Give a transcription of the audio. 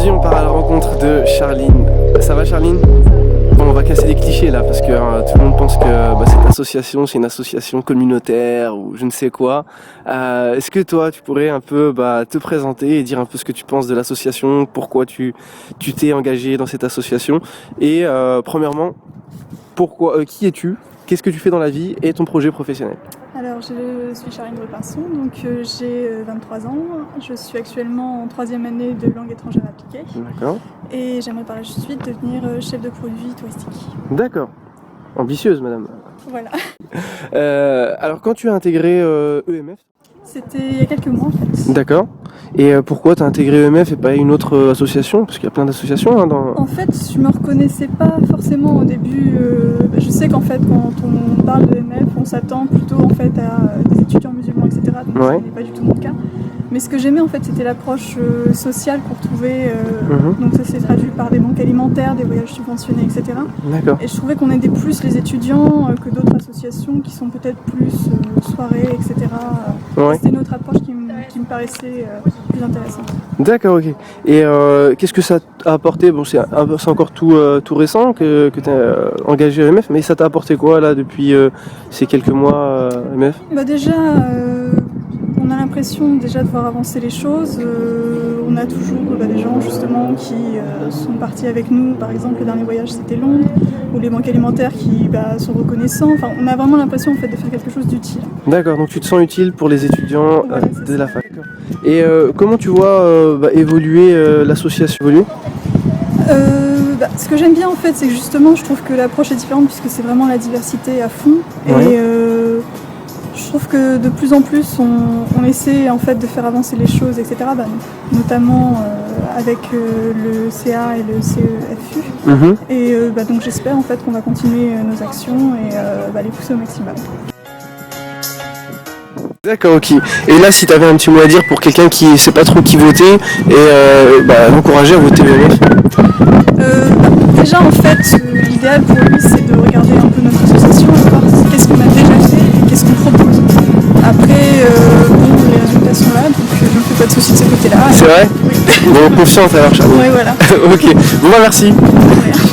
Aujourd'hui, on part à la rencontre de Charline. Ça va, Charline? Bon, on va casser les clichés là parce que tout le monde pense que cette association, c'est une association communautaire ou je ne sais quoi. Est-ce que toi, tu pourrais un peu te présenter et dire un peu ce que tu penses de l'association, pourquoi tu t'es engagé dans cette association et premièrement, pourquoi, qui es-tu? Qu'est-ce que tu fais dans la vie et ton projet professionnel? Alors, je suis Charline Brepinson, donc j'ai 23 ans. Je suis actuellement en 3e année de langue étrangère appliquée. D'accord. Et j'aimerais par la suite devenir chef de produit touristique. D'accord. Ambitieuse, madame. Voilà. Alors, quand tu as intégré EMF? C'était il y a quelques mois en fait. D'accord. Et pourquoi tu as intégré EMF et pas une autre association? Parce qu'il y a plein d'associations dans... En fait, je me reconnaissais pas forcément au début. Je sais qu'en fait, quand on parle de EMF, on s'attend plutôt en fait à des étudiants musulmans, etc. Donc Ouais. ce n'est pas du tout mon cas. Mais ce que j'aimais en fait, c'était l'approche sociale qu'on retrouvait. Donc ça s'est traduit par des banques alimentaires, des voyages subventionnés, etc. D'accord. Et je trouvais qu'on aidait plus les étudiants que d'autres associations qui sont peut-être plus soirées, etc. Ouais. C'était une autre approche qui me paraissait plus intéressante. D'accord, ok. Et qu'est-ce que ça t'a apporté? Bon, c'est encore tout récent que tu as engagé EMF, mais ça t'a apporté quoi là depuis ces quelques mois EMF? Déjà, on a l'impression déjà de voir avancer les choses. On a toujours des gens justement qui sont partis avec nous. Par exemple, le dernier voyage c'était Londres, ou les banques alimentaires qui sont reconnaissants. Enfin, on a vraiment l'impression en fait de faire quelque chose d'utile. D'accord, donc tu te sens utile pour les étudiants Voilà, de la fac. Et comment tu vois évoluer l'association évoluer? Ce que j'aime bien en fait, c'est que justement je trouve que l'approche est différente puisque c'est vraiment la diversité à fond. Ouais. Et je trouve que de plus en plus on essaie en fait de faire avancer les choses, etc. Notamment avec le CA et le CEFU. Et donc j'espère en fait qu'on va continuer nos actions et les pousser au maximum. D'accord, ok. Et là, si tu avais un petit mot à dire pour quelqu'un qui ne sait pas trop qui voter et l'encourager à voter EMF? Déjà en fait, l'idéal pour lui c'est de regarder un peu notre association et voir qu'est-ce qu'on a déjà fait et qu'est-ce qu'on propose. Après, les résultats sont là, donc je ne fais pas de soucis de ce côté-là. C'est vrai? Oui. Bon, confiance alors, Charles. Oui, voilà. Ok. Bon, merci. Merci.